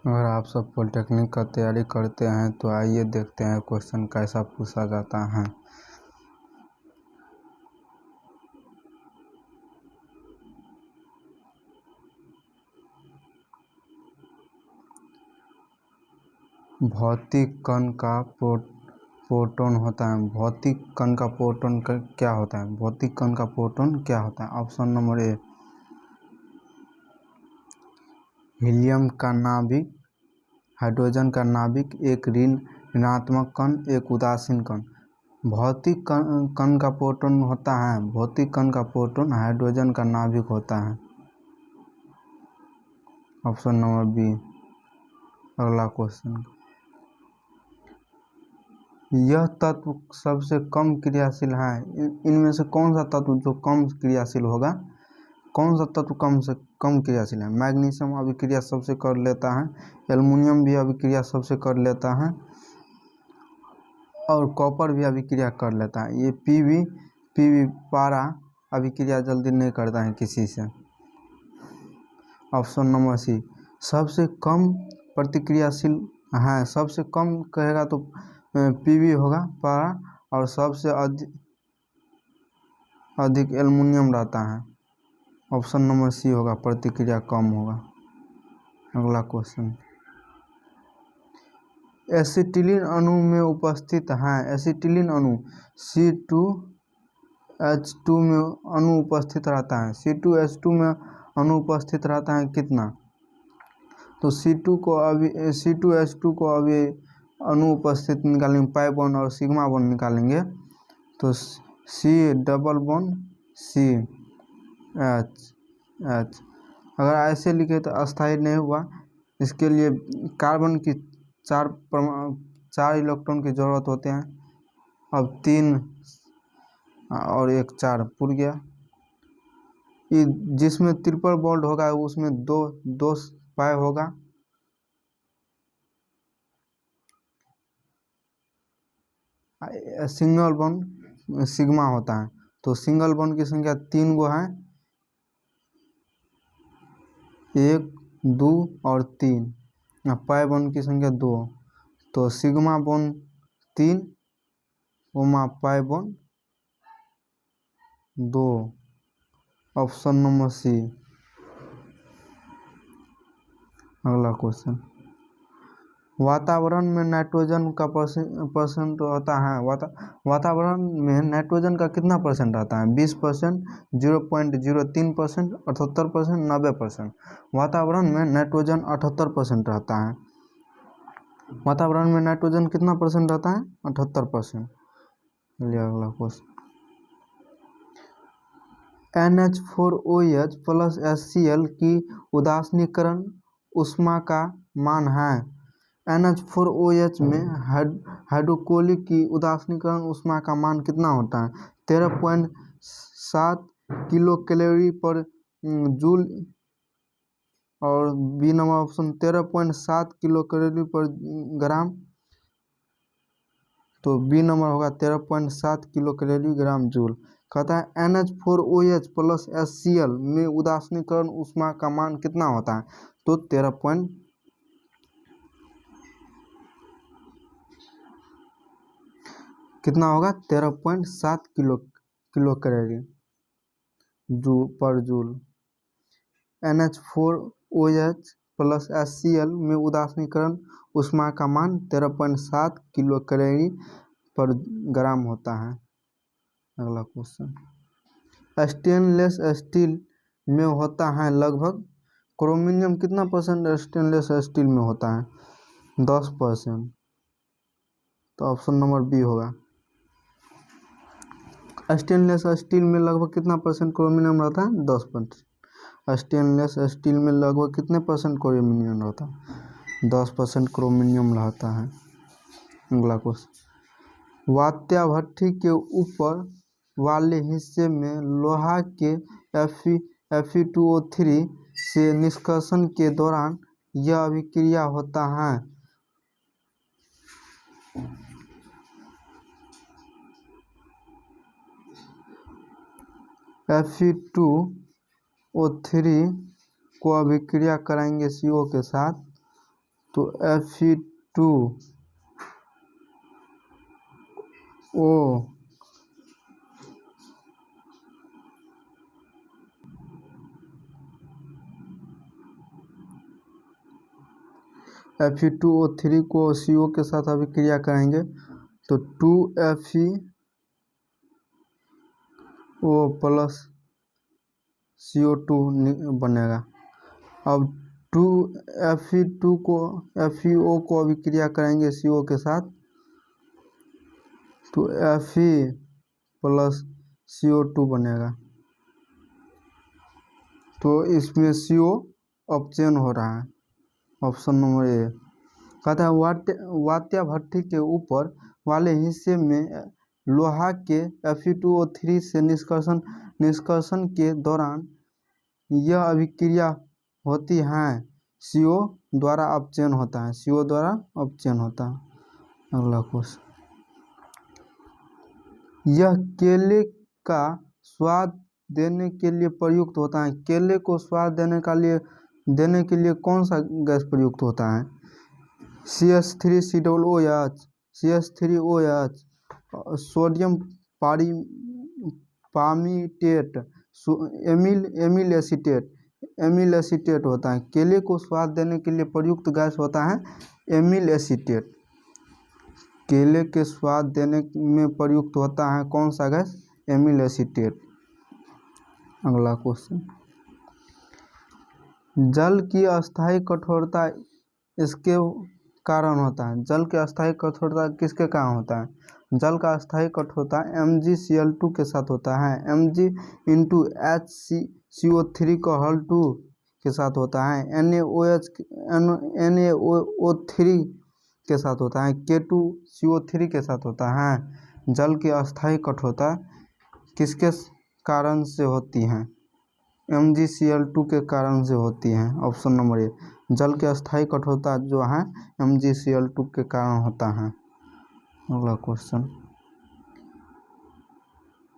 अगर आप सब पॉलिटेक्निक का तैयारी करते हैं तो आइए देखते हैं क्वेश्चन कैसा पूछा जाता है। भौतिक कण का प्रोटॉन होता है। भौतिक कण का प्रोटॉन क्या होता है? भौतिक कण का प्रोटॉन क्या होता है? ऑप्शन नंबर ए हीलियम का नाभिक, हाइड्रोजन का नाभिक, एक ऋणात्मक कण, एक उदासीन कण। भौतिक कण का प्रोटॉन होता है, भौतिक कण का प्रोटॉन हाइड्रोजन का नाभिक होता है। Option number B. अगला क्वेश्चन, यह तत्व सबसे कम क्रियाशील है। इनमें से कौन सा तत्व जो कम क्रियाशील होगा? कौन सा तत्व कम से कम क्रियाशील है? मैग्नीशियम अभिक्रिया सबसे कर लेता है, एल्युमिनियम भी अभिक्रिया सबसे कर लेता है और कॉपर भी अभिक्रिया कर लेता है। ये पीवी पारा अभिक्रिया जल्दी नहीं करता है किसी से। ऑप्शन नंबर सी सबसे कम प्रतिक्रियाशील है। सबसे कम कहेगा तो पीवी होगा पारा, और सबसे अधिक एल्युमिनियम रहता है। ऑप्शन नंबर सी होगा, प्रतिक्रिया कम होगा। अगला क्वेश्चन, एसिटिलीन अणु में उपस्थित है। एसिटिलीन अणु C2H2 में अणु उपस्थित रहता है। C2H2 में अणु उपस्थित रहता है कितना? तो C2H2 को अभी अणु उपस्थित निकालेंगे, पाई बॉन्ड और सिग्मा बॉन्ड निकालेंगे तो C डबल बॉन्ड CH। अगर ऐसे लिखे तो अस्थायी नहीं हुआ। इसके लिए कार्बन की चार इलेक्ट्रॉन की जरूरत होते हैं। अब 3 और 1 4 पुर गया। ये जिसमें ट्रिपल बॉन्ड होगा उसमें दो पाई होगा। सिंगल बॉन्ड सिग्मा होता है, तो सिंगल बॉन्ड की संख्या 3 गो है, 1 2 और 3। पाई बॉन्ड की संख्या 2, तो सिग्मा बॉन्ड 3 ओमा pi bond 2। Option number C. अगला क्वेश्चन, वातावरण में नाइट्रोजन का परसेंट होता है। वातावरण में नाइट्रोजन का कितना परसेंट रहता है? 20%, 0.03%, 78%, 90%। वातावरण में नाइट्रोजन 78% रहता है। वातावरण में नाइट्रोजन कितना परसेंट रहता है? 78%। चलिए अगला क्वेश्चन, NH4OH प्लस HCl की उदासीनीकरण ऊष्मा का मान है। NH4OH में हाइड्रोक्लोरिक की उदासीनीकरण ऊष्मा का मान कितना होता है? 13.7 किलो कैलोरी पर जूल, और B number option 13.7 kilo calorie per gram, तो बी नंबर होगा 13.7 किलो कैलोरी ग्राम जूल। कहता है NH4OH प्लस HCl में उदासीनीकरण ऊष्मा का मान कितना होता है? तो 13 कितना होगा? 13.7 kilo calorie per joule. NH4OH plus HCl में उदासीनीकरण ऊष्मा का मान 13.7 किलो कैलोरी पर ग्राम होता है। अगला क्वेश्चन, स्टेनलेस स्टील में होता है लगभग क्रोमियम कितना परसेंट स्टेनलेस स्टील में होता है? 10%, तो ऑप्शन नंबर बी होगा। स्टेनलेस स्टील में लगभग कितना परसेंट क्रोमियम रहता है? 10%। स्टेनलेस स्टील में लगभग कितने परसेंट क्रोमियम रहता है? 10% क्रोमियम रहता है। अगला क्वेश्चन, वात्या भट्ठी के ऊपर वाले हिस्से में लोहा के Fe2O3 से निष्कासन के दौरान यह अभिक्रिया होता है। Fe2O3 को अभिक्रिया कराएंगे CO के साथ तो Fe2O Fe2O3 को CO के साथ अभिक्रिया करेंगे तो 2FeO प्लस CO2 बनेगा। अब 2Fe2 को FeO को अभिक्रिया करेंगे CO के साथ तो Fe प्लस CO2 बनेगा। तो इसमें CO अपचयन हो रहा है। ऑप्शन नंबर ए कहता है वात्या भट्ठी के ऊपर वाले हिस्से में लोहा के Fe2O3 से निष्कर्षण के दौरान यह अभिक्रिया होती है CO द्वारा अपचयन होता है। CO द्वारा अपचयन होता है। अगला क्वेश्चन, यह केले का स्वाद देने के लिए प्रयुक्त होता है। केले को स्वाद देने के लिए कौन सा गैस प्रयुक्त होता है? CH3COOH, CH3OH, sodium पामीटेट, Emil acetate होता है। केले को स्वाद देने के लिए प्रयुक्त गैस होता है एमिल एसीटेट। केले के स्वाद देने में प्रयुक्त होता है कौन सा गैस? Amyl acetate. अगला क्वेश्चन, जल की अस्थायी कठोरता इसके कारण होता है। जल की अस्थायी कठोरता किसके कारण होता है? जल का अस्थायी कठोरता MgCl2 के साथ होता है। Mg इंटू HCO3 का हल 2 के साथ होता है। NaOH के साथ होता है। K2CO3 के साथ होता है। जल की अस्थायी कठोरता किसके कारण से होती है? MgCl2 के कारण से होती है। ऑप्शन नंबर ए जल की अस्थायी कठोरता जो है MgCl2 के कारण होता है। अगला क्वेश्चन,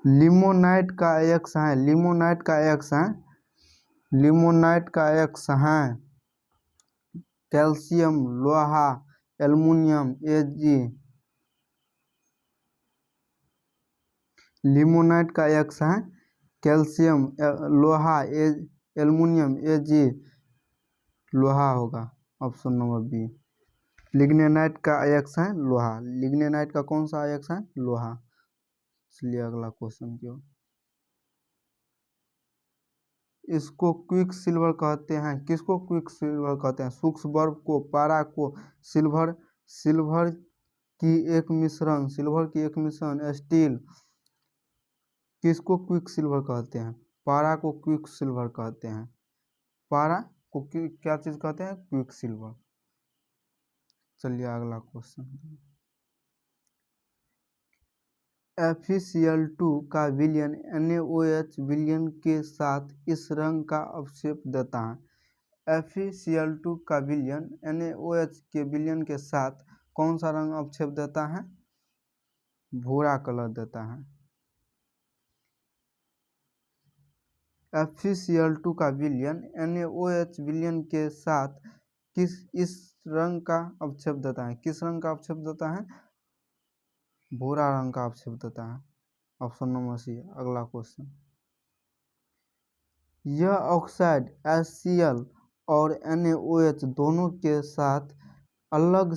लिमोनाइट का एक्स है। लिमोनाइट का एक्स है कैल्शियम, लोहा, एल्युमिनियम, Ag। लिमोनाइट का एक्स है कैल्शियम, लोहा, एल्युमिनियम, Ag। लोहा होगा। Option number B. लिग्नेनाइट का एक्स है लोहा। लिग्नेनाइट का कौन सा एक्स है? लोहा। चलिए अगला क्वेश्चन की ओर। इसको क्विक सिल्वर कहते हैं। किसको क्विक सिल्वर कहते हैं? सूक्ष्म बर्फ को, पारा को, सिल्वर की एक मिश्रण, स्टील। किसको क्विक सिल्वर कहते हैं? पारा को क्विक सिल्वर कहते हैं। पारा को क्या चीज कहते हैं? Quick silver. चलिए अगला क्वेश्चन, FeCl2 का विलयन NaOH विलयन के साथ इस रंग का अवक्षेप देता है। FeCl2 का विलयन NaOH के विलयन के साथ कौन सा रंग अवक्षेप देता है? भूरा कलर देता है। FeCl2 का विलयन NaOH विलयन के साथ इस रंग का अवक्षेप देता है। किस रंग का अवक्षेप देता है? भूरा रंग का अवक्षेप देता है। Option number C. अगला क्वेश्चन, यह ऑक्साइड HCl और NaOH दोनों के साथ अलग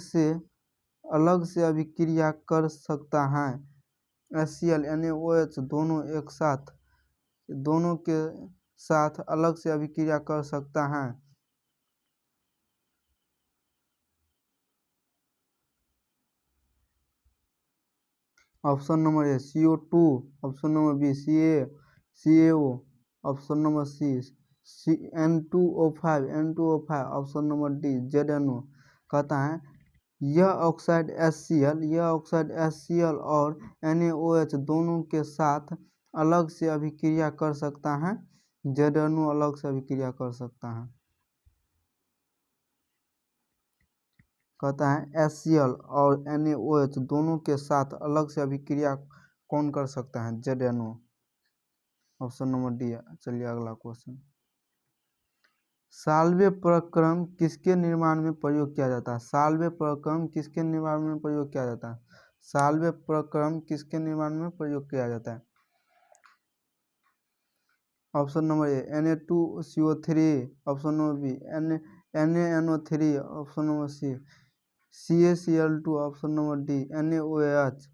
से अभिक्रिया कर सकता है। HCl NaOH दोनों के साथ अलग से अभिक्रिया कर सकता है। Option number A CO2, option number B CaO, option number C N2O5, option number D ZNO। कहता है यह ऑक्साइड HCl और NaOH दोनों के साथ अलग से अभिक्रिया कर सकता है। ZNO अलग से अभिक्रिया कर सकता है। कहता है HCl और NaOH दोनों के साथ अलग से अभिक्रिया कौन कर सकता है? ZNO। Option number D. चलिए अगला क्वेश्चन, साल्व्य प्रक्रम किसके निर्माण में प्रयोग किया जाता है? साल्व्य प्रक्रम किसके निर्माण में प्रयोग किया जाता है? साल्व्य प्रक्रम किसके निर्माण में प्रयोग किया जाता है? Option number A Na2CO3, option number B NaNO3, option number C CaCl2, option number D NaOH।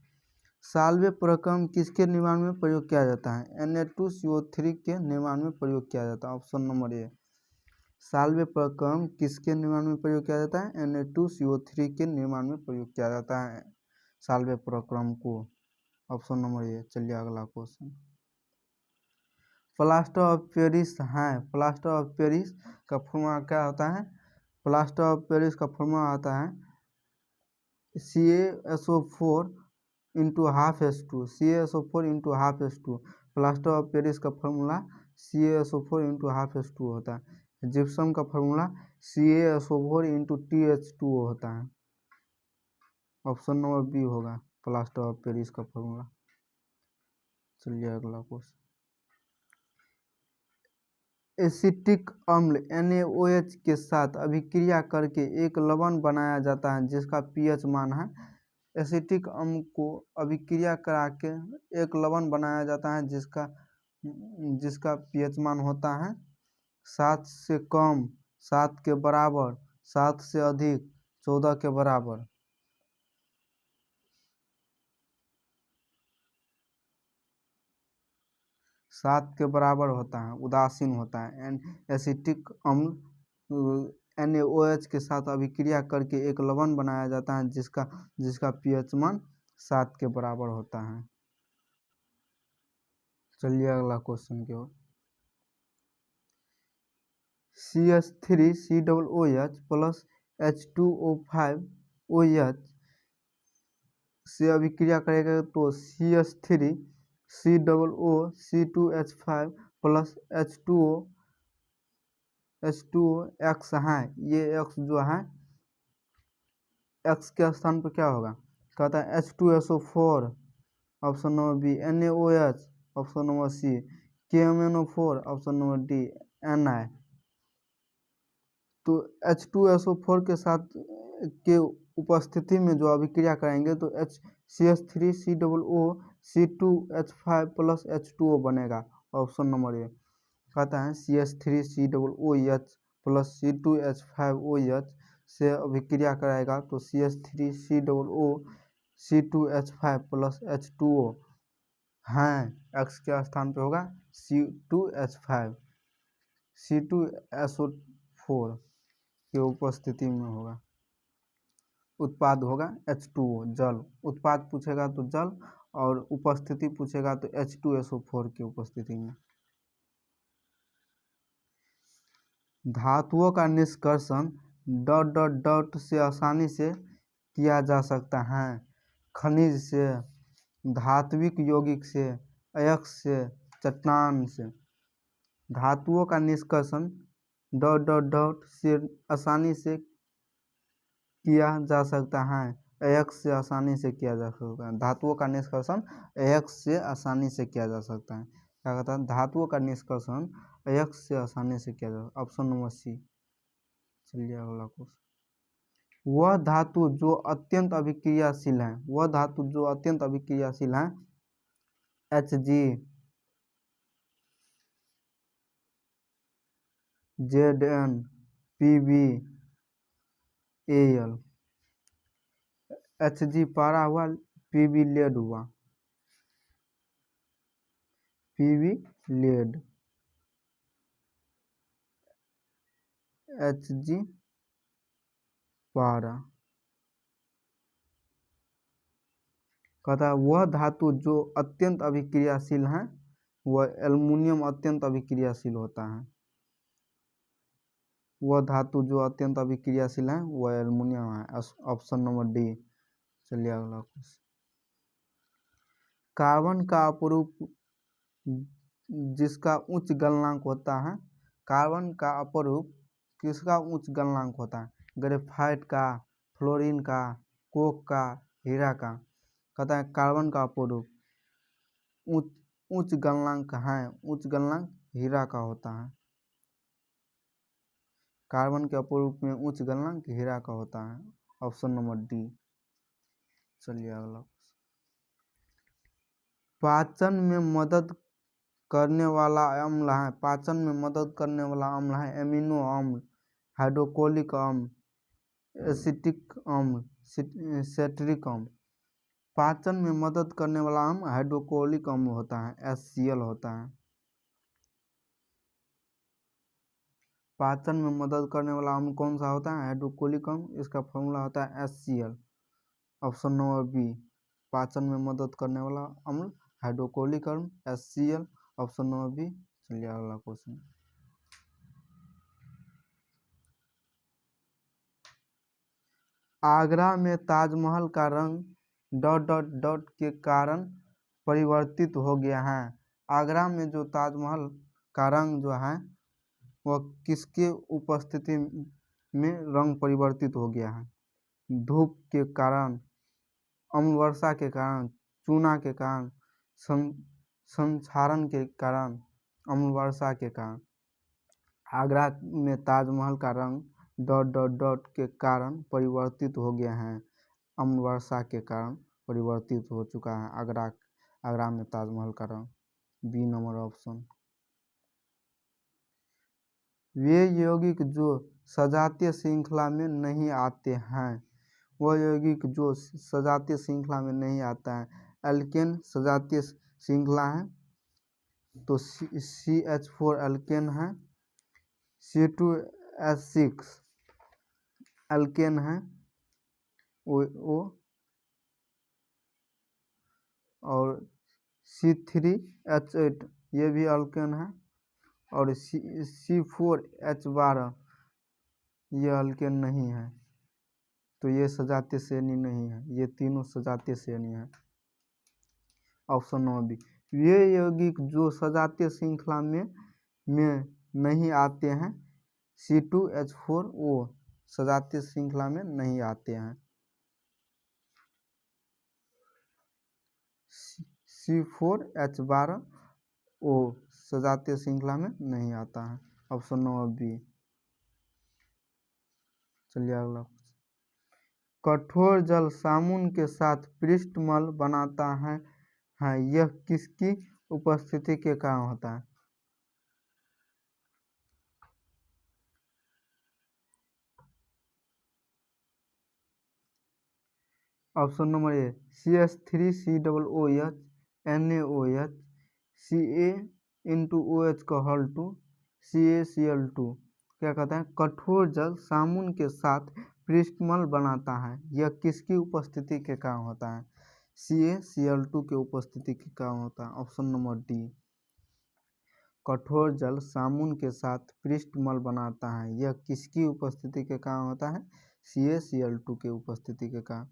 Solvay प्रक्रम किसके निर्माण में प्रयोग किया जाता है? Na2CO3 के निर्माण में प्रयोग किया जाता है, ऑप्शन नंबर ए। साल्व्य प्रक्रम किसके निर्माण में प्रयोग किया जाता है? Na2CO3 के निर्माण में प्रयोग किया जाता है साल्व्य प्रक्रम को, ऑप्शन नंबर ए। चलिए अगला क्वेश्चन। प्लास्टर ऑफ पेरिस है, प्लास्टर ऑफ पेरिस का फॉर्मूला क्या होता है? प्लास्टर ऑफ पेरिस का फॉर्मूला आता है CaSO4 into half H2, CaSO4 into half H2। Plaster of Paris का formula CaSO4 into half H2 होता है। जिप्सम का फॉर्मूला CaSO4 इंटू TH2 होता है, ऑप्शन नंबर बी होगा प्लास्टर ऑफ पेरिस का फॉर्मूला। चलिए अगला क्वेश्चन। एसिटिक अम्ल NaOH के साथ अभिक्रिया करके एक लवण बनाया जाता है जिसका pH मान है। एसिटिक अम्ल को अभिक्रिया करा के एक लवण बनाया जाता है जिसका pH मान होता है 7 से कम, 7 के बराबर, 7 से अधिक, 14 के बराबर। 7 के बराबर होता है, उदासीन होता है। एसिटिक अम्ल NaOH के साथ अभिक्रिया करके एक लवण बनाया जाता है जिसका pH मान 7 के बराबर होता है। चलिए अगला क्वेश्चन की ओर। CH3COOH प्लस H2O5OH से अभिक्रिया करेगा तो CH3COOC2H5 प्लस H2O है। ये X जो है, X के स्थान पर क्या होगा? कहता है H2SO4, option number B NaOH, option number C KMnO4, option number D Ni। तो H2SO4 के साथ के उपस्थिति में जो अभिक्रिया कराएंगे तो CH3COOC2H5 प्लस H2O बनेगा, ऑप्शन नंबर ए। कहता है CH3COOH प्लस C2H5OH से अभिक्रिया कराएगा तो CH3COOC2H5 प्लस H2O हैं, X के स्थान पे होगा C2H5, C2SO4 के उपस्थिति में होगा। उत्पाद होगा H2O, जल। उत्पाद पूछेगा तो जल, और उपस्थिति पूछेगा तो H2SO4 की उपस्थिति में। धातुओं का निष्कर्षण ... से आसानी से किया जा सकता है। खनिज से, धात्विक यौगिक से, अयस्क से, चट्टान से। धातुओं का निष्कर्षण ... से आसानी से किया जा सकता है, अयस्क से आसानी से किया जा सकता है। धातुओं का निष्कर्षण अयस्क से आसानी से किया जा सकता है। क्या कहता है? धातुओं का निष्कर्षण अयस्क से आसानी से किया जा, ऑप्शन नंबर सी। चलिए अगला क्वेश्चन। वह धातु जो अत्यंत अभिक्रियाशील है, वह धातु जो अत्यंत अभिक्रियाशील है Hg, Zn, Pb, Al। Hg पारा हुआ, Pb लेड हुआ, Pb लेड, Hg पारा। कहता है वह धातु जो अत्यंत अभिक्रियाशील है, वह एल्युमिनियम अत्यंत अभिक्रियाशील होता है। वह धातु जो अत्यंत अभिक्रियाशील है वह एल्युमिनियम है, ऑप्शन नंबर डी। चलिए अगला क्वेश्चन। कार्बन का अपरूप जिसका उच्च गलनांक होता है, कार्बन का अपरूप किसका उच्च गलनांक होता है? ग्रेफाइट का, फ्लोरीन का, कोक का, हीरा का। कहता है कार्बन का अपरूप उच्च गलनांक है, उच्च गलनांक हीरा का होता है। कार्बन के अपरूप में उच्च गलनांक हीरा का होता है। Option number D. चलिए अगला। पाचन में मदद करने वाला अम्ल है, पाचन में मदद करने वाला अम्ल है एमिनो अम्ल, हाइड्रोक्लोरिक अम्ल, एसिटिक अम्ल, सेट्रिक अम्ल। पाचन में मदद करने वाला अम्ल हाइड्रोक्लोरिक अम्ल होता है, HCl होता है। पाचन में मदद करने वाला अम्ल कौन सा होता है? हाइड्रोक्लोरिक अम्ल। इसका फॉर्मूला होता है HCl। Option number B. पाचन में मदद करने वाला अम्ल हाइड्रोक्लोरिक अम्ल, HCl। Option number B. चलिए अगला क्वेश्चन। आगरा में ताजमहल का रंग डॉट डॉट डॉट के कारण परिवर्तित हो गया है। आगरा में जो ताजमहल का रंग जो है वह किसके उपस्थिति में रंग परिवर्तित हो गया है? धूप के कारण, अम्ल वर्षा के कारण, चूना के कारण, संक्षारण के कारण, अम्ल वर्षा के कारण। आगरा में ताजमहल का रंग डॉट डॉट डॉट के कारण परिवर्तित हो गया है। अम्ल वर्षा के कारण परिवर्तित हो चुका है आगरा में ताजमहल का रंग। B number option. वे यौगिक जो सजातीय श्रृंखला में नहीं आते हैं। वह यौगिक जो सजातीय श्रृंखला में नहीं आता है। एल्केन सजातीय श्रृंखला है तो CH4 एल्केन है, C2H6 एल्केन है ओ और C3H8 ये भी एल्केन है और C4H12 ये एल्केन नहीं है, तो ये सजातीय श्रेणी नहीं है। ये तीनों सजातीय श्रेणी है। Option number B. ये यौगिक जो सजातीय श्रृंखला में नहीं आते हैं। C2H4O सजातीय श्रृंखला में नहीं आते हैं। C4H12O सजातीय श्रृंखला में नहीं आता है। Option number B. चलिए अगला। कठोर जल साबुन के साथ पृष्ठमल बनाता है, यह किसकी उपस्थिति के कारण होता है? ऑप्शन नंबर ए CH3COOH NaOH Ca*OH का हल 2 CaCl2। क्या कहता है? कठोर जल साबुन के साथ पृष्ठमल बनाता है, यह किसकी उपस्थिति के कारण होता है? CaCl2 के उपस्थिति के कारण होता है। Option number D. कठोर जल साबुन के साथ पृष्ठमल बनाता है, यह किसकी उपस्थिति के कारण होता है? CaCl2 के उपस्थिति के कारण।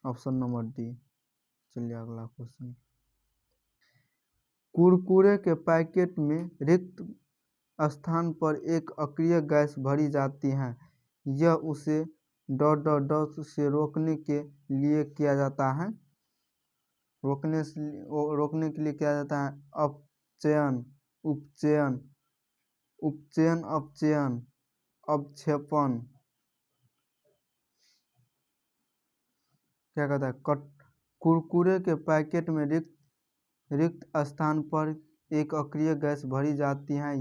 Option number D. चलिए अगला क्वेश्चन। कुरकुरे के पैकेट में रिक्त स्थान पर एक अक्रिय गैस भरी जाती है, यह उसे डॉट डॉट डॉट से रोकने के लिए किया जाता है। रोकने के लिए किया जाता है अपचयन, उपचयन, उपचयन, अपचयन, अवक्षेपण। क्या कहता है? कुरकुरे के पैकेट में रिक्त स्थान पर एक अक्रिय गैस भरी जाती है,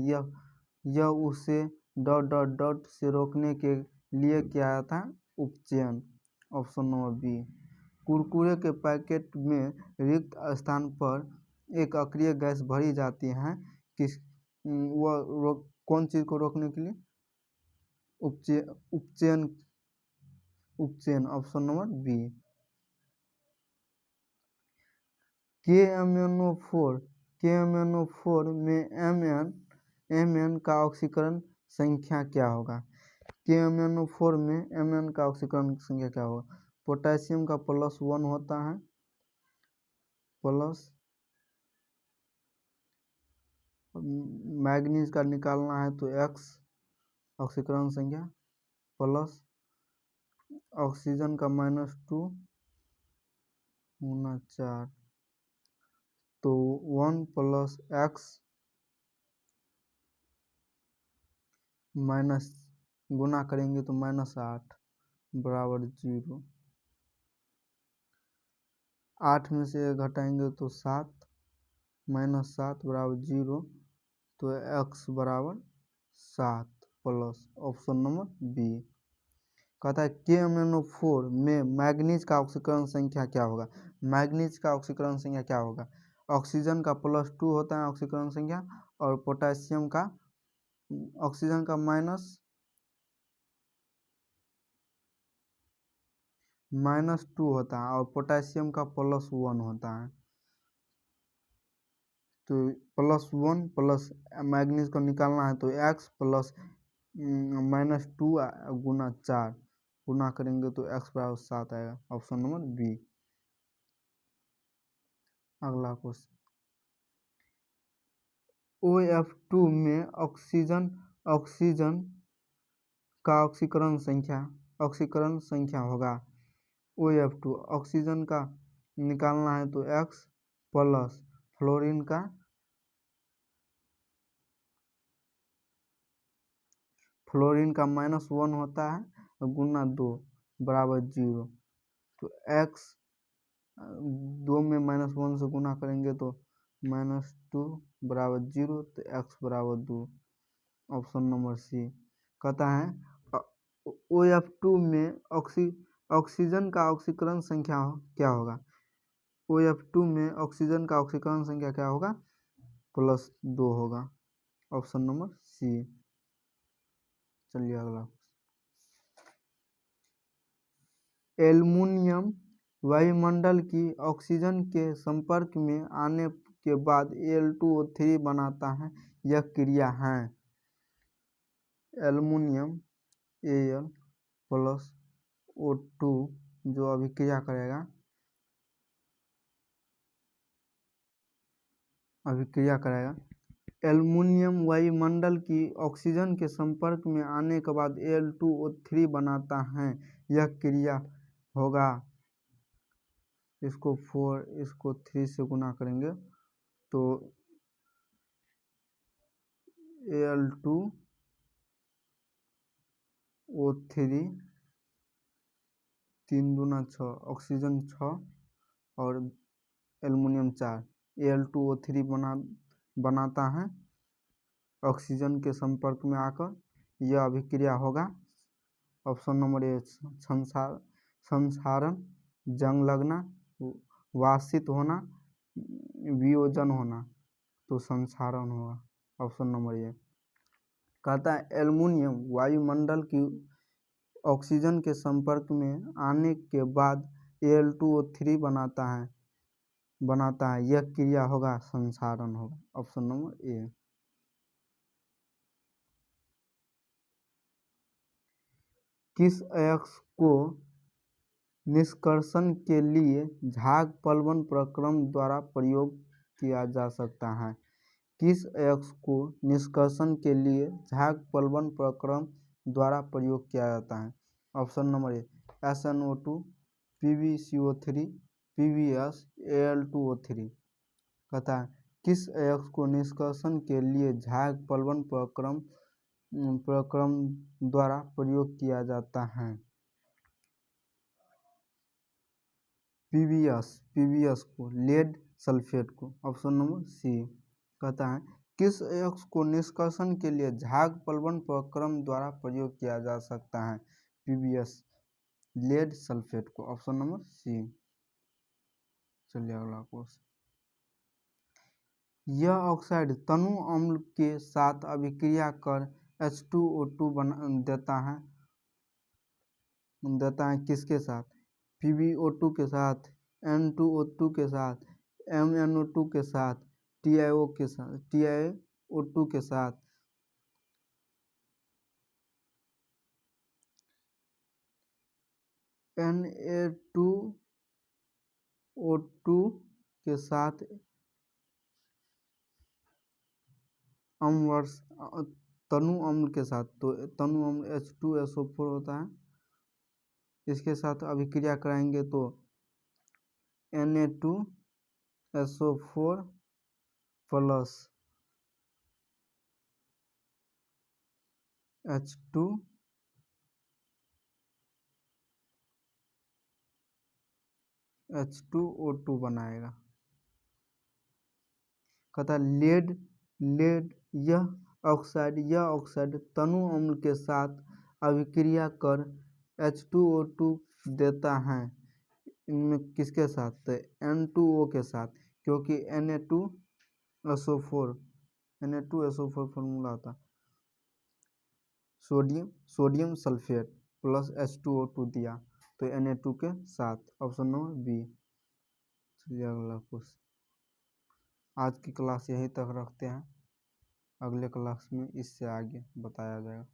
यह उसे डॉट डॉट डॉट से रोकने के लिए किया जाता है उपचयन। Option number B. कुरकुरे के पैकेट में रिक्त स्थान पर एक अक्रिय गैस भरी जाती है, कौन चीज़ को रोकने के लिए? उपचयन, उपचयन। Option number B. KMnO4 में Mn का ऑक्सीकरण संख्या क्या होगा? KMnO4 में Mn का ऑक्सीकरण संख्या क्या होगा? पोटेशियम का +1 होता है, प्लस मैग्नीज का निकालना है तो X ऑक्सीकरण संख्या, प्लस ऑक्सीजन का -2 होना 4, तो 1 + X गुना करेंगे तो -8 बराबर 0। 8 में से 1 घटाएंगे तो 7, -7 बराबर 0। तो x बराबर 7 प्लस ऑप्शन नंबर बी। कहता है KMnO4 में मैग्नीज का ऑक्सीकरण संख्या क्या होगा। मैग्नीज का ऑक्सीकरण संख्या क्या होगा। ऑक्सीजन का +2 होता है ऑक्सीकरण संख्या, और पोटेशियम का, ऑक्सीजन का -2 होता है और पोटेशियम का +1 होता है। तो +1 प्लस मैग्नीज को निकालना है तो x प्लस -2 गुना 4 गुना करेंगे तो x बराबर 7 आएगा। Option number B. अगला क्वेश्चन, OF2 में ऑक्सीजन का ऑक्सीकरण संख्या होगा। OF2 ऑक्सीजन का निकालना है तो x प्लस फ्लोरीन का -1 होता है गुना 2 बराबर 0। तो x 2 में -1 से गुना करेंगे तो -2 बराबर 0। तो x बराबर 2। Option number C. कहता है OF2 में ऑक्सीजन का ऑक्सीकरण संख्या क्या होगा। OF2 में ऑक्सीजन का ऑक्सीकरण संख्या क्या होगा, +2 होगा। Option number C. चलिए अगला, एल्युमिनियम वायुमंडल की ऑक्सीजन के संपर्क में आने के बाद Al2O3 बनाता है, यह क्रिया है। एल्युमिनियम Al प्लस O2 जो अभिक्रिया करेगा, एल्युमिनियम वायुमंडल की ऑक्सीजन के संपर्क में आने के बाद Al2O3 बनाता है, यह क्रिया होगा। इसको 4 इसको 3 से गुना करेंगे तो Al2O3 3 दूना 6, ऑक्सीजन 6 और एल्युमिनियम 4, Al2O3 बनाता है ऑक्सीजन के संपर्क में आकर, यह अभिक्रिया होगा। ऑप्शन नंबर ए संसारण, जंग लगना, वाषित होना, वियोजन होना। तो संसारण होगा। ऑप्शन नंबर ए। कहता है एल्युमिनियम वायुमंडल की ऑक्सीजन के संपर्क में आने के बाद Al2O3 बनाता है, यह क्रिया होगा संसारण होगा। ऑप्शन नंबर ए। किस अयस्क को निष्कर्षण के लिए झाग प्लवन प्रक्रम द्वारा प्रयोग किया जा सकता है। किस अयस्क को निष्कर्षण के लिए झाग प्लवन प्रक्रम द्वारा प्रयोग किया जाता है। ऑप्शन नंबर ए SnO2, PbCO3, PbS, Al2O3। कहता है किस अयस्क को निष्कर्षण के लिए झाग प्लवन प्रक्रम द्वारा प्रयोग किया जाता है। पीबीएस को, लेड सल्फेट को। Option number C. कहता है किस अयस्क को निष्कर्षण के लिए झाग प्लवन प्रक्रम द्वारा प्रयोग किया जा सकता है। पीबीएस, लेड सल्फेट को। Option number C. चलिए अगला क्वेश्चन, यह ऑक्साइड तनु अम्ल के साथ अभिक्रिया कर H2O2 देता है किसके साथ। PbO2 के साथ, N2O2 के साथ, MnO2 के साथ, TiO2 के साथ। Na2O2 के साथ तनु अम्ल के साथ, तो तनु अम्ल H2SO4 होता है, इसके साथ अभिक्रिया कराएंगे तो Na2SO4 प्लस H2 H2O2 बनाएगा। कहता लेड लेड यह ऑक्साइड तनु अम्ल के साथ अभिक्रिया कर H2O2 देता है। इनमें किसके साथ? तो N2O के साथ, क्योंकि Na2SO4 फॉर्मूला होता। सोडियम सल्फेट प्लस H2O2 दिया तो Na2 के साथ, ऑप्शन नंबर बी। चलिए अगला क्वेश्चन। आज की क्लास यहीं तक रखते हैं, अगले क्लास में इससे आगे बताया जाएगा।